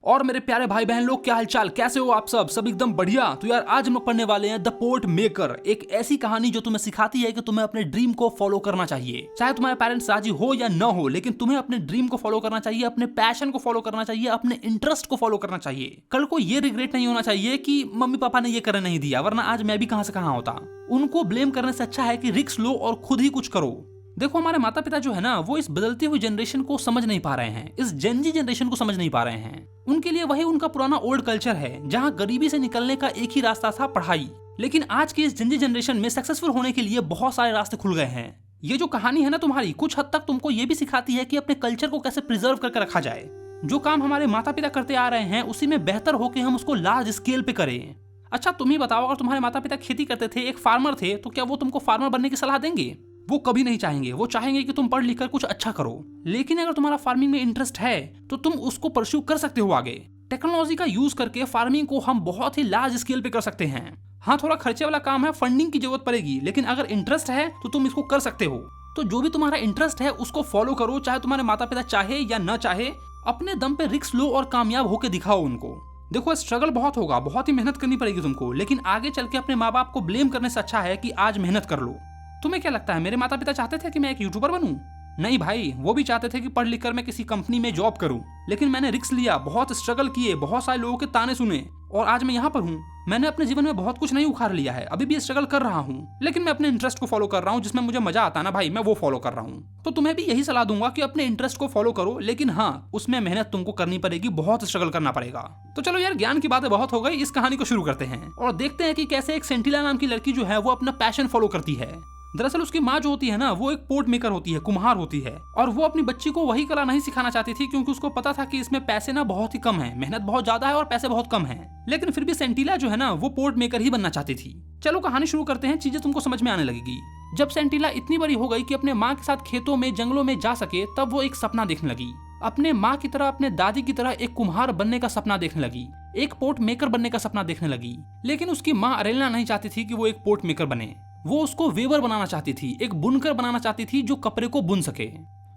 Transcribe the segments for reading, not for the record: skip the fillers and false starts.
और मेरे प्यारे भाई बहन लोग, क्या हालचाल, कैसे हो आप सब एकदम बढ़िया। तो यार आज हम लोग पढ़ने वाले हैं द पोर्ट मेकर, एक ऐसी कहानी जो तुम्हें सिखाती है कि तुम्हें अपने ड्रीम को फॉलो करना चाहिए। चाहे तुम्हारे पेरेंट्स राजी हो या न हो, लेकिन तुम्हें अपने ड्रीम को फॉलो करना चाहिए, अपने पैशन को फॉलो करना चाहिए, अपने इंटरेस्ट को फॉलो करना चाहिए। कल को ये रिग्रेट नहीं होना चाहिए कि मम्मी पापा ने ये करने नहीं दिया, वरना आज मैं भी कहां से कहां होता। उनको ब्लेम करने से अच्छा है कि रिस्क लो और खुद ही कुछ करो। देखो हमारे माता पिता जो है ना, वो इस बदलती हुई जनरेशन को समझ नहीं पा रहे हैं, इस जेनजी जनरेशन को समझ नहीं पा रहे हैं। उनके लिए वही उनका पुराना ओल्ड कल्चर है, जहां गरीबी से निकलने का एक ही रास्ता था, पढ़ाई। लेकिन आज की इस जेनजी जनरेशन में सक्सेसफुल होने के लिए बहुत सारे रास्ते खुल गए हैं। ये जो कहानी है ना तुम्हारी, कुछ हद तक तुमको ये भी सिखाती है कि अपने कल्चर को कैसे प्रिजर्व करके रखा जाए। जो काम हमारे माता पिता करते आ रहे हैं, उसी में बेहतर हो कि हम उसको लार्ज स्केल पे करें। अच्छा तुम ही बताओ, अगर तुम्हारे माता पिता खेती करते थे, एक फार्मर थे, तो क्या वो तुमको फार्मर बनने की सलाह देंगे? वो कभी नहीं चाहेंगे। वो चाहेंगे कि तुम पढ़ लिख कर कुछ अच्छा करो। लेकिन अगर तुम्हारा फार्मिंग में इंटरेस्ट है तो तुम उसको परस्यू कर सकते हो आगे। टेक्नोलॉजी का यूज करके फार्मिंग को हम बहुत ही लार्ज स्केल पे कर सकते हैं। हाँ थोड़ा खर्चे वाला काम है, फंडिंग की जरूरत पड़ेगी, लेकिन अगर इंटरेस्ट है तो तुम इसको कर सकते हो। तो जो भी तुम्हारा इंटरेस्ट है उसको फॉलो करो, चाहे तुम्हारे माता पिता चाहे या न चाहे। अपने दम पे रिस्क लो और कामयाब होकर दिखाओ उनको। देखो स्ट्रगल बहुत होगा, बहुत ही मेहनत करनी पड़ेगी तुमको, लेकिन आगे चल के अपने माँ बाप को ब्लेम करने से अच्छा है कि आज मेहनत कर लो। तुम्हें क्या लगता है मेरे माता पिता चाहते थे कि मैं एक यूट्यूबर बनूं? नहीं भाई, वो भी चाहते थे कि पढ़ लिख कर मैं किसी कंपनी में जॉब करूं। लेकिन मैंने रिस्क लिया, बहुत स्ट्रगल किए, बहुत सारे लोगों के ताने सुने और आज मैं यहाँ पर हूँ। मैंने अपने जीवन में बहुत कुछ नहीं उखाड़ लिया है, अभी भी स्ट्रगल कर रहा हूँ, लेकिन मैं अपने इंटरेस्ट को फॉलो कर रहा हूँ, जिसमें मुझे मजा आता है ना भाई, मैं वो फॉलो कर रहा हूँ। तो तुम्हें भी यही सलाह दूंगा कि अपने इंटरेस्ट को फॉलो करो, लेकिन हाँ उसमें मेहनत तुमको करनी पड़ेगी, बहुत स्ट्रगल करना पड़ेगा। तो चलो यार, ज्ञान की बातें बहुत हो गई, इस कहानी को शुरू करते हैं और देखते हैं कि कैसे एक सेंटिला नाम की लड़की जो है वो अपना पैशन फॉलो करती है। दरअसल उसकी माँ जो होती है ना, वो एक पोर्ट मेकर होती है, कुम्हार होती है, और वो अपनी बच्ची को वही कला नहीं सिखाना चाहती थी, क्योंकि उसको पता था कि इसमें पैसे ना बहुत ही कम है, मेहनत बहुत ज्यादा है और पैसे बहुत कम हैं। लेकिन फिर भी सेंटिला जो है ना, वो पोर्ट मेकर ही बनना चाहती थी। चलो कहानी शुरू करते हैं, चीजें तुमको समझ में आने लगेगी। जब सेंटिला इतनी बड़ी हो गई कि अपने माँ के साथ खेतों में जंगलों में जा सके, तब वो एक सपना देखने लगी। अपने माँ की तरह, अपने दादी की तरह एक कुम्हार बनने का सपना देखने लगी, एक पोर्ट मेकर बनने का सपना देखने लगी। लेकिन उसकी माँ अरेलना नहीं चाहती थी कि वो एक पोर्ट मेकर बने। वो उसको वेवर बनाना चाहती थी, एक बुनकर बनाना चाहती थी जो कपड़े को बुन सके।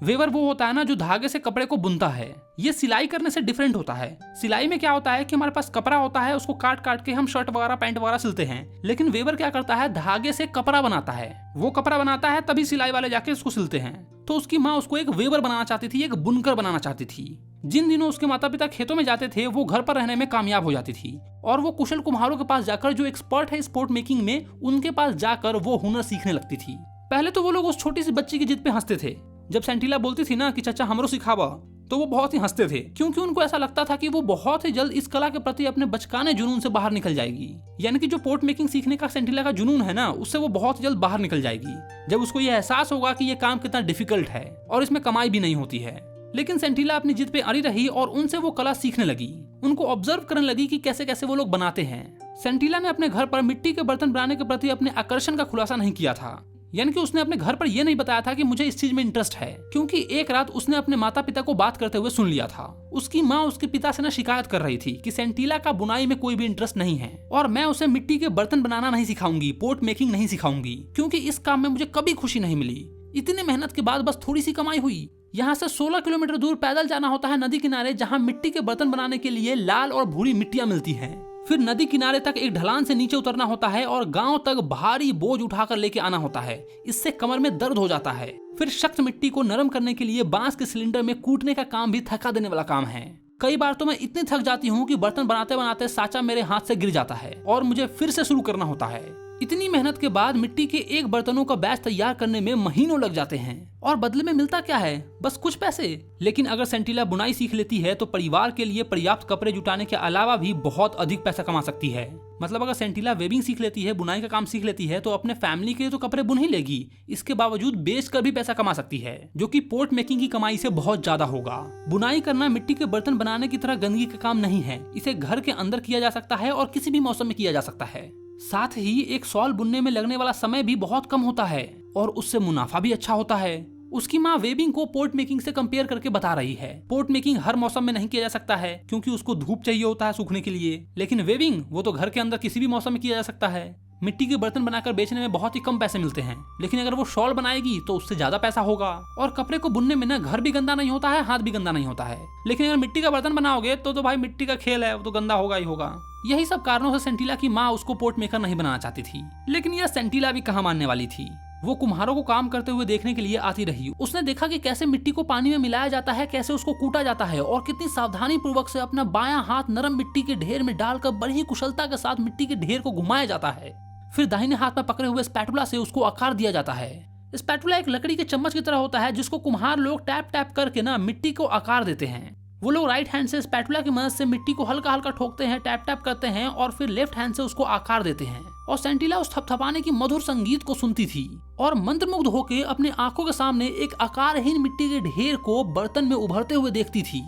वेवर वो होता है ना जो धागे से कपड़े को बुनता है। ये सिलाई करने से डिफरेंट होता है। सिलाई में क्या होता है कि हमारे पास कपड़ा होता है, उसको काट काट के हम शर्ट वगैरह पैंट वगैरह सिलते हैं, लेकिन वेवर क्या करता है, धागे से कपड़ा बनाता है। वो कपड़ा बनाता है तभी सिलाई वाले जाके उसको सिलते हैं। तो उसकी माँ उसको एक वेवर बनाना चाहती थी, एक बुनकर बनाना चाहती थी। जिन दिनों उसके माता पिता खेतों में जाते थे, वो घर पर रहने में कामयाब हो जाती थी और वो कुशल कुम्हारों के पास जाकर, जो एक्सपर्ट है स्पोर्ट मेकिंग में, उनके पास जाकर वो हुनर सीखने लगती थी। पहले तो वो लोग उस छोटी सी बच्ची की जिद पे हंसते थे। जब सेंटिला बोलती थी ना कि चाचा हमरो सिखावा, तो वो बहुत ही हंसते थे, क्योंकि उनको ऐसा लगता था कि वो बहुत ही जल्द इस कला के प्रति अपने बचकाने जुनून से बाहर निकल जाएगी। यानी कि जो पोर्ट मेकिंग सीखने का सेंटिला का जुनून है ना, उससे वो बहुत जल्द बाहर निकल जाएगी, जब उसको ये एहसास होगा कि ये काम कितना डिफिकल्ट है और इसमें कमाई भी नहीं होती है। लेकिन सेंटिला अपनी जिद पे अड़ी रही और उनसे वो कला सीखने लगी। उनको ऑब्जर्व करने लगी कि कैसे कैसे वो लोग बनाते हैं। सेंटिला ने अपने घर पर मिट्टी के बर्तन बनाने के प्रति अपने आकर्षण का खुलासा नहीं किया था, यानी कि उसने अपने घर पर यह नहीं बताया था कि मुझे इस चीज में इंटरेस्ट है, क्योंकि एक रात उसने अपने माता पिता को बात करते हुए सुन लिया था। उसकी माँ उसके पिता से न शिकायत कर रही थी कि सेंटिला का बुनाई में कोई भी इंटरेस्ट नहीं है और मैं उसे मिट्टी के बर्तन बनाना नहीं सिखाऊंगी, पोर्ट मेकिंग नहीं सिखाऊंगी, क्योंकि इस काम में मुझे कभी खुशी नहीं मिली। इतनी मेहनत के बाद बस थोड़ी सी कमाई हुई। यहाँ से 16 किलोमीटर दूर पैदल जाना होता है नदी किनारे, जहाँ मिट्टी के बर्तन बनाने के लिए लाल और भूरी मिट्टियाँ मिलती हैं। फिर नदी किनारे तक एक ढलान से नीचे उतरना होता है और गांव तक भारी बोझ उठाकर लेके आना होता है। इससे कमर में दर्द हो जाता है। फिर सख्त मिट्टी को नरम करने के लिए बांस के सिलेंडर में कूटने का काम भी थका देने वाला काम है। कई बार तो मैं इतनी थक जाती हूँ कि बर्तन बनाते बनाते साँचा मेरे हाथ से गिर जाता है और मुझे फिर से शुरू करना होता है। इतनी मेहनत के बाद मिट्टी के एक बर्तनों का बैच तैयार करने में महीनों लग जाते हैं और बदले में मिलता क्या है, बस कुछ पैसे। लेकिन अगर सेंटिला बुनाई सीख लेती है तो परिवार के लिए पर्याप्त कपड़े जुटाने के अलावा भी बहुत अधिक पैसा कमा सकती है। मतलब अगर सेंटिला वेविंग सीख लेती है, बुनाई का काम सीख लेती है, तो अपने फैमिली के लिए तो कपड़े बुन ही लेगी, इसके बावजूद बेच कर भी पैसा कमा सकती है, जो कि पोर्ट मेकिंग की कमाई से बहुत ज्यादा होगा। बुनाई करना मिट्टी के बर्तन बनाने की तरह गंदगी का काम नहीं है। इसे घर के अंदर किया जा सकता है और किसी भी मौसम में किया जा सकता है। साथ ही एक शॉल बुनने में लगने वाला समय भी बहुत कम होता है और उससे मुनाफा भी अच्छा होता है। उसकी माँ वेविंग को पोर्ट मेकिंग से कंपेयर करके बता रही है। पोर्ट मेकिंग हर मौसम में नहीं किया जा सकता है, क्योंकि उसको धूप चाहिए होता है सूखने के लिए, लेकिन वेविंग वो तो घर के अंदर किसी भी मौसम में किया जा सकता है। मिट्टी के बर्तन बनाकर बेचने में बहुत ही कम पैसे मिलते हैं, लेकिन अगर वो शॉल बनाएगी तो उससे ज्यादा पैसा होगा। और कपड़े को बुनने में ना घर भी गंदा नहीं होता है, हाथ भी गंदा नहीं होता है। लेकिन अगर मिट्टी का बर्तन बनाओगे तो भाई मिट्टी का खेल है, वो तो गंदा होगा ही होगा। यही सब कारणों से सेंटिला की माँ उसको पोट मेकर नहीं बनाना चाहती थी। लेकिन यह सेंटिला भी कहाँ मानने वाली थी। वो कुम्हारों को काम करते हुए देखने के लिए आती रही। उसने देखा कि कैसे मिट्टी को पानी में मिलाया जाता है, कैसे उसको कूटा जाता है और कितनी सावधानी पूर्वक से अपना बायां हाथ नरम मिट्टी के ढेर में डालकर बड़ी ही कुशलता के साथ मिट्टी के ढेर को घुमाया जाता है। फिर दाहिने हाथ में पकड़े हुए स्पैटुला से उसको आकार दिया जाता है। स्पैटुला एक लकड़ी के चम्मच की तरह होता है जिसको कुम्हार लोग टैप टैप करके ना मिट्टी को आकार देते हैं। वो लोग राइट हैंड से स्पैटुला की मदद से मिट्टी को हल्का हल्का ठोकते हैं, टैप टैप करते हैं और फिर लेफ्ट हैंड से उसको आकार देते हैं। और सेंटिला उस थपथपाने की मधुर संगीत को सुनती थी और मंत्रमुग्ध होकर अपने आंखों के सामने एक आकारहीन मिट्टी के ढेर को बर्तन में उभरते हुए देखती थी।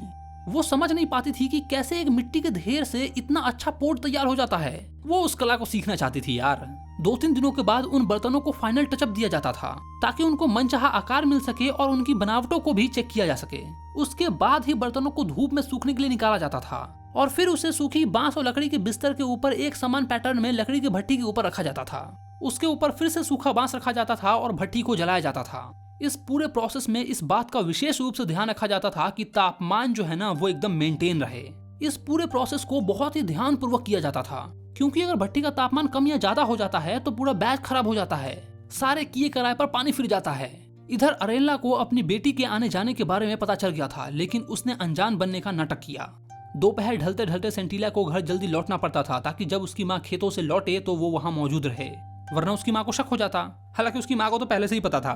वो समझ नहीं पाती थी कि कैसे एक मिट्टी के ढेर से इतना अच्छा पोट तैयार हो जाता है। वो उस कला को सीखना चाहती थी यार। 2-3 दिनों के बाद उन बर्तनों को फाइनल टचअप दिया जाता था ताकि उनको मनचाहा आकार मिल सके और उनकी बनावटों को भी चेक किया जा सके। उसके बाद ही बर्तनों को धूप में सूखने के लिए निकाला जाता था और फिर उसे सूखी बांस और लकड़ी के बिस्तर के ऊपर एक समान पैटर्न में लकड़ी की भट्टी के ऊपर रखा जाता था। उसके ऊपर फिर से सूखा बांस रखा जाता था और भट्टी को जलाया जाता था। इस पूरे प्रोसेस में इस बात का विशेष रूप से ध्यान रखा जाता था कि तापमान जो है ना वो एकदम मेंटेन रहे। इस पूरे प्रोसेस को बहुत ही ध्यान पूर्वक किया जाता था, क्योंकि अगर भट्टी का तापमान कम या ज्यादा हो जाता है तो पूरा बैच खराब हो जाता है, सारे किए कराए पर पानी फिर जाता है। इधर अरेला को अपनी बेटी के आने जाने के बारे में पता चल गया था, लेकिन उसने अनजान बनने का नाटक किया। दोपहर ढलते ढलते सेंटिला को घर जल्दी लौटना पड़ता था ताकि जब उसकी माँ खेतों से लौटे तो वो वहाँ मौजूद रहे, वरना उसकी माँ को शक हो जाता। हालांकि उसकी माँ को तो पहले से ही पता था।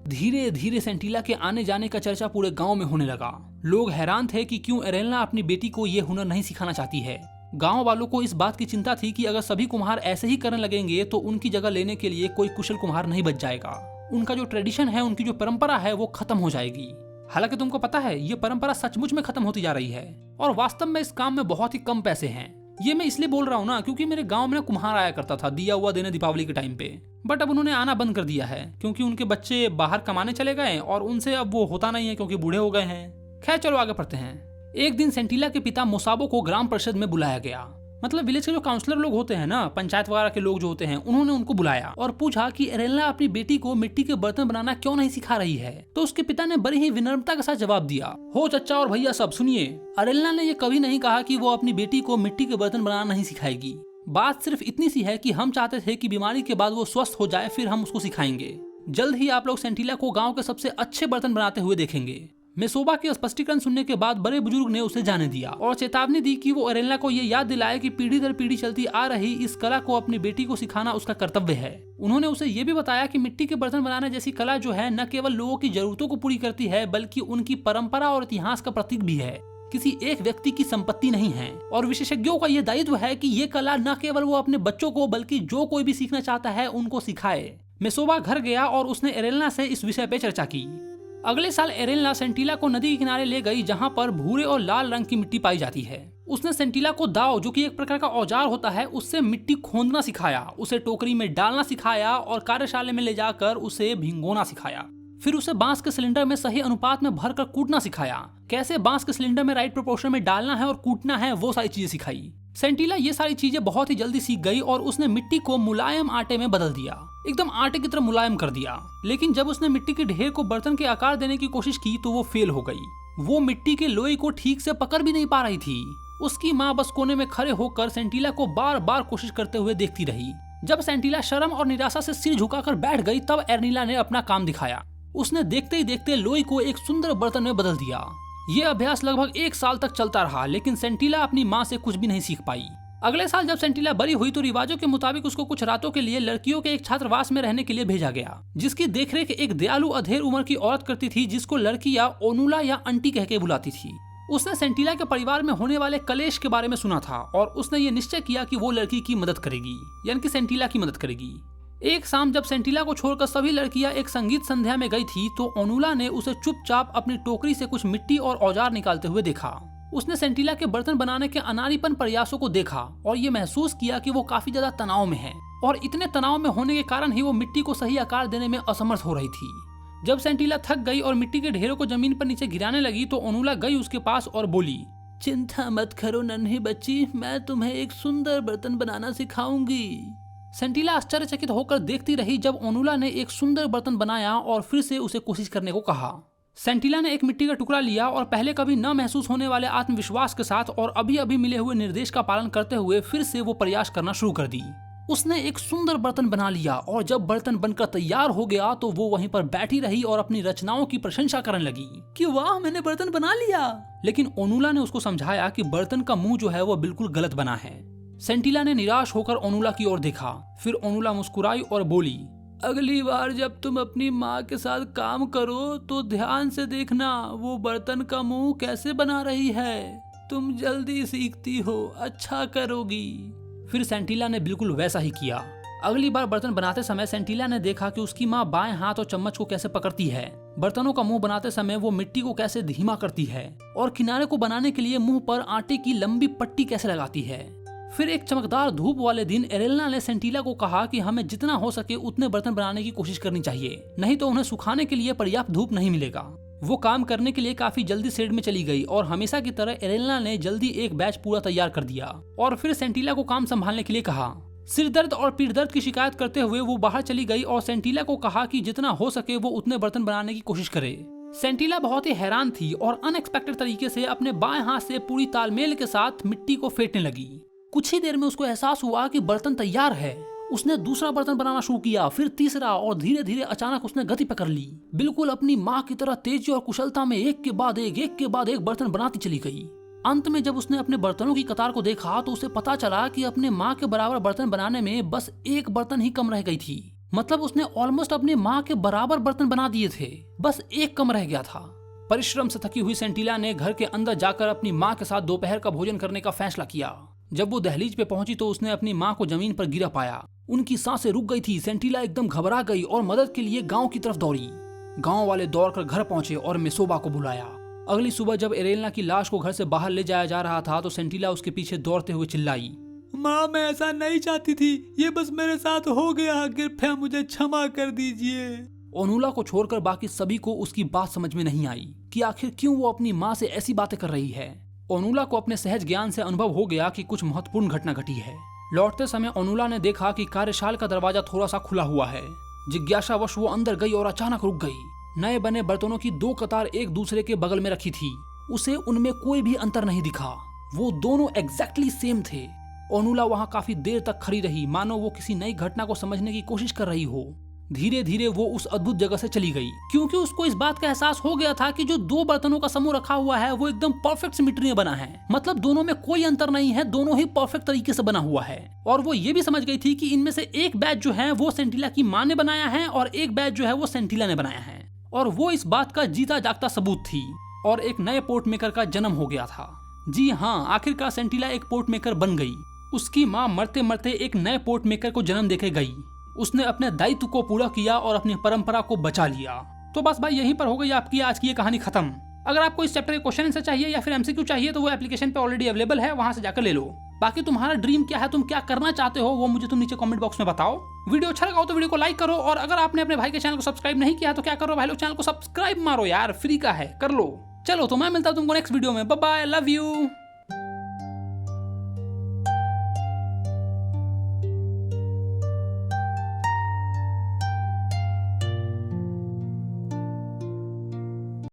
धीरे धीरे सेंटिला के आने जाने का चर्चा पूरे गांव में होने लगा। लोग हैरान थे कि क्यों एरेला अपनी बेटी को ये हुनर नहीं सिखाना चाहती है। गांव वालों को इस बात की चिंता थी कि अगर सभी कुम्हार ऐसे ही करने लगेंगे तो उनकी जगह लेने के लिए कोई कुशल कुम्हार नहीं बच जाएगा। उनका जो ट्रेडिशन है, उनकी जो परंपरा है वो खत्म हो जाएगी। हालांकि तुमको पता है ये परंपरा सचमुच में खत्म होती जा रही है और वास्तव में इस काम में बहुत ही कम पैसे हैं। ये मैं इसलिए बोल रहा हूँ ना क्योंकि मेरे गांव में कुम्हार आया करता था दिया हुआ देने दीपावली के टाइम पे, बट अब उन्होंने आना बंद कर दिया है क्योंकि उनके बच्चे बाहर कमाने चले गए और उनसे अब वो होता नहीं है क्योंकि बूढ़े हो गए हैं। खैर चलो आगे बढ़ते हैं। एक दिन सेंटिला के पिता मुसाबो को ग्राम परिषद में बुलाया गया। मतलब विलेज के जो काउंसलर लोग होते हैं ना, पंचायत वगैरह के लोग जो होते हैं, उन्होंने उनको बुलाया और पूछा कि एरेला अपनी बेटी को मिट्टी के बर्तन बनाना क्यों नहीं सिखा रही है। तो उसके पिता ने बड़ी ही विनम्रता के साथ जवाब दिया, हो चचा और भैया सब सुनिए, एरेला ने ये कभी नहीं कहा कि वो अपनी बेटी को मिट्टी के बर्तन बनाना नहीं सिखाएगी। बात सिर्फ इतनी सी है कि हम चाहते थे कि बीमारी के बाद वो स्वस्थ हो जाए, फिर हम उसको सिखाएंगे। जल्द ही आप लोग सेंटिला को गाँव के सबसे अच्छे बर्तन बनाते हुए देखेंगे। मेसोबा के स्पष्टीकरण सुनने के बाद बड़े बुजुर्ग ने उसे जाने दिया और चेतावनी दी कि वो एरेला को ये याद दिलाए कि पीढ़ी दर पीढ़ी चलती आ रही इस कला को अपनी बेटी को सिखाना उसका कर्तव्य है। उन्होंने उसे ये भी बताया कि मिट्टी के बर्तन बनाने जैसी कला जो है न केवल लोगों की जरूरतों को पूरी करती है बल्कि उनकी परंपरा और इतिहास का प्रतीक भी है, किसी एक व्यक्ति की संपत्ति नहीं है। और विशेषज्ञों का ये दायित्व है कि ये कला न केवल वो अपने बच्चों को बल्कि जो कोई भी सीखना चाहता है उनको सिखाए। मेसोबा घर गया और उसने एरेला से इस विषय पे चर्चा की। अगले साल एरेला सेंटिला को नदी के किनारे ले गई जहां पर भूरे और लाल रंग की मिट्टी पाई जाती है। उसने सेंटिला को दाव, जो कि एक प्रकार का औजार होता है, उससे मिट्टी खोदना सिखाया, उसे टोकरी में डालना सिखाया और कार्यशाला में ले जाकर उसे भिंगोना सिखाया। फिर उसे बांस के सिलेंडर में सही अनुपात में भरकर कूटना सिखाया, कैसे बांस के सिलेंडर में राइट प्रोपोर्शन में डालना है और कूटना है, वो सारी चीजें सिखाई। सेंटिला ये सारी चीजें बहुत ही जल्दी सीख गई और उसने मिट्टी को मुलायम आटे में बदल दिया, एकदम आटे की तरह मुलायम कर दिया। लेकिन जब उसने मिट्टी के ढेर को बर्तन के आकार देने की कोशिश की तो वो फेल हो गई। वो मिट्टी के लोई को ठीक से पकड़ भी नहीं पा रही थी। उसकी माँ बस कोने में खड़े होकर सेंटिला को बार बार कोशिश करते हुए देखती रही। जब सेंटिला शर्म और निराशा से सिर झुकाकर बैठ गई तब एरेला ने अपना काम दिखाया। उसने देखते ही देखते लोई को एक सुंदर बर्तन में बदल दिया। ये अभ्यास लगभग 1 साल तक चलता रहा, लेकिन सेंटिला अपनी माँ से कुछ भी नहीं सीख पाई। अगले साल जब सेंटिला बड़ी हुई तो रिवाजों के मुताबिक उसको कुछ रातों के लिए लड़कियों के एक छात्रावास में रहने के लिए भेजा गया, जिसकी देखरेख एक दयालु अधेड़ उम्र की औरत करती थी, जिसको लड़की या ओनुला या आंटी कह के बुलाती थी। उसने सेंटिला के परिवार में होने वाले कलेश के बारे में सुना था और उसने ये निश्चय किया कि वो लड़की की मदद करेगी, यानी कि सेंटिला की मदद करेगी। एक शाम जब सेंटिला को छोड़कर सभी लड़कियां एक संगीत संध्या में गई थी तो ओनुला ने उसे चुपचाप अपनी टोकरी से कुछ मिट्टी और औजार निकालते हुए देखा। उसने सेंटिला के बर्तन बनाने के अनाड़ीपन प्रयासों को देखा और ये महसूस किया कि वो काफी ज्यादा तनाव में है और इतने तनाव में होने के कारण ही वो मिट्टी को सही आकार देने में असमर्थ हो रही थी। जब सेंटिला थक गई और मिट्टी के ढेरों को जमीन पर नीचे गिराने लगी तो ओनुला गई उसके पास और बोली, चिंता मत करो नन्ही बच्ची, मैं तुम्हें एक सुंदर बर्तन बनाना सिखाऊंगी। सेंटिला आश्चर्यचकित होकर देखती रही जब ओनुला ने एक सुंदर बर्तन बनाया और फिर से उसे कोशिश करने को कहा। सेंटिला ने एक मिट्टी का टुकड़ा लिया और पहले कभी न महसूस होने वाले आत्मविश्वास के साथ और अभी अभी मिले हुए निर्देश का पालन करते हुए फिर से वो प्रयास करना शुरू कर दी। उसने एक सुंदर बर्तन बना लिया और जब बर्तन बनकर तैयार हो गया तो वो वहीं पर बैठी रही और अपनी रचनाओं की प्रशंसा करने लगी कि वाह, मैंने बर्तन बना लिया। लेकिन ओनुला ने उसको समझाया कि बर्तन का मुंह जो है वो बिल्कुल गलत बना है। सेंटिला ने निराश होकर ओनुला की ओर देखा। फिर ओनुला मुस्कुराई और बोली, अगली बार जब तुम अपनी माँ के साथ काम करो तो ध्यान से देखना वो बर्तन का मुंह कैसे बना रही है। तुम जल्दी सीखती हो, अच्छा करोगी। फिर सेंटिला ने बिल्कुल वैसा ही किया। अगली बार बर्तन बनाते समय सेंटिला ने देखा कि उसकी माँ बाएं हाथ और चम्मच को कैसे पकड़ती है, बर्तनों का मुंह बनाते समय वो मिट्टी को कैसे धीमा करती है और किनारे को बनाने के लिए मुंह पर आटे की लंबी पट्टी कैसे लगाती है। फिर एक चमकदार धूप वाले दिन एरेलना ने सेंटिला को कहा कि हमें जितना हो सके उतने बर्तन बनाने की कोशिश करनी चाहिए, नहीं तो उन्हें सुखाने के लिए पर्याप्त धूप नहीं मिलेगा। वो काम करने के लिए काफी जल्दी शेड में चली गई और हमेशा की तरह एरेलना ने जल्दी एक बैच पूरा तैयार कर दिया और फिर सेंटिला को काम संभालने के लिए कहा। सिर दर्द और पीठ दर्द की शिकायत करते हुए वो बाहर चली गई और सेंटिला को कहा कि जितना हो सके वो उतने बर्तन बनाने की कोशिश करे। सेंटिला बहुत ही हैरान थी और अनएक्सपेक्टेड तरीके से अपने बाएं हाथ से पूरी तालमेल के साथ मिट्टी को फेंटने लगी। कुछ ही देर में उसको एहसास हुआ कि बर्तन तैयार है। उसने दूसरा बर्तन बनाना शुरू किया, फिर तीसरा और धीरे धीरे अचानक उसने गति पकड़ ली। बिल्कुल अपनी माँ की तरह तेजी और कुशलता में एक के बाद एक बर्तन बनाती चली गई। अंत में जब उसने अपने बर्तनों की कतार को देखा तो उसे पता चला कि अपने माँ के बराबर बर्तन बनाने में बस एक बर्तन ही कम रह गई थी। मतलब उसने ऑलमोस्ट अपनी माँ के बराबर बर्तन बना दिए थे, बस एक कम रह गया था। परिश्रम से थकी हुई सेंटिला ने घर के अंदर जाकर अपनी माँ के साथ दोपहर का भोजन करने का फैसला किया। जब वो दहलीज पे पहुंची तो उसने अपनी माँ को जमीन पर गिरा पाया। उनकी सांसें रुक गई थी। सेंटिला एकदम घबरा गई और मदद के लिए गांव की तरफ दौड़ी। गांव वाले दौड़कर घर पहुंचे और मिसोबा को बुलाया। अगली सुबह जब एरेलना की लाश को घर से बाहर ले जाया जा रहा था तो सेंटिला उसके पीछे दौड़ते हुए चिल्लाई, माँ, मैं ऐसा नहीं चाहती थी, ये बस मेरे साथ हो गया, कृपया मुझे क्षमा कर दीजिए। ओनुला को छोड़कर बाकी सभी को उसकी बात समझ में नहीं आई कि आखिर क्यों वो अपनी माँ से ऐसी बातें कर रही है। ओनुला को अपने सहज ज्ञान से अनुभव हो गया कि कुछ महत्वपूर्ण घटना घटी है। लौटते समय ओनुला ने देखा कि कार्यशाल का दरवाजा थोड़ा सा खुला हुआ है। जिज्ञासावश वो अंदर गई और अचानक रुक गई। नए बने बर्तनों की दो कतार एक दूसरे के बगल में रखी थी। उसे उनमें कोई भी अंतर नहीं दिखा, वो दोनों एग्जैक्टली सेम थे। ओनुला वहाँ काफी देर तक खड़ी रही, मानो वो किसी नई घटना को समझने की कोशिश कर रही हो। धीरे धीरे वो उस अद्भुत जगह से चली गई, क्योंकि उसको इस बात का एहसास हो गया था कि जो दो बर्तनों का समूह रखा हुआ है वो एकदम परफेक्ट सिमेट्री में बना है। मतलब दोनों में कोई अंतर नहीं है, दोनों ही परफेक्ट तरीके से बना हुआ है। और वो ये भी समझ गई थी कि इनमें से एक बैच जो है वो सेंटिला की माँ ने बनाया है और एक बैच जो है वो सेंटिला ने बनाया है। और वो इस बात का जीता जागता सबूत थी और एक नए पोर्ट मेकर का जन्म हो गया था। जी हाँ, आखिरकार सेंटिला एक पोर्ट मेकर बन गई। उसकी माँ मरते मरते एक नए पोर्ट मेकर को जन्म देके गई। उसने अपने दायित्व को पूरा किया और अपनी परंपरा को बचा लिया। तो बस भाई यहीं पर हो गई आपकी आज की ये कहानी खत्म। अगर आपको इस चैप्टर के क्वेश्चन आंसर चाहिए या फिर एमसीक्यू चाहिए तो वो एप्लीकेशन पे ऑलरेडी अवेलेबल है, वहां से जाकर ले लो। बाकी तुम्हारा ड्रीम क्या है, तुम क्या करना चाहते हो, वो मुझे तुम नीचे कमेंट बॉक्स में बताओ। वीडियो अच्छा लगा हो तो वीडियो को लाइक करो और अगर आपने अपने भाई के चैनल को सब्सक्राइब नहीं किया तो क्या करो भाई लोग, चैनल को सब्सक्राइब मारो यार, फ्री का है, कर लो। चलो तो मैं मिलता हूं तुमको नेक्स्ट वीडियो में। Bye bye, love you.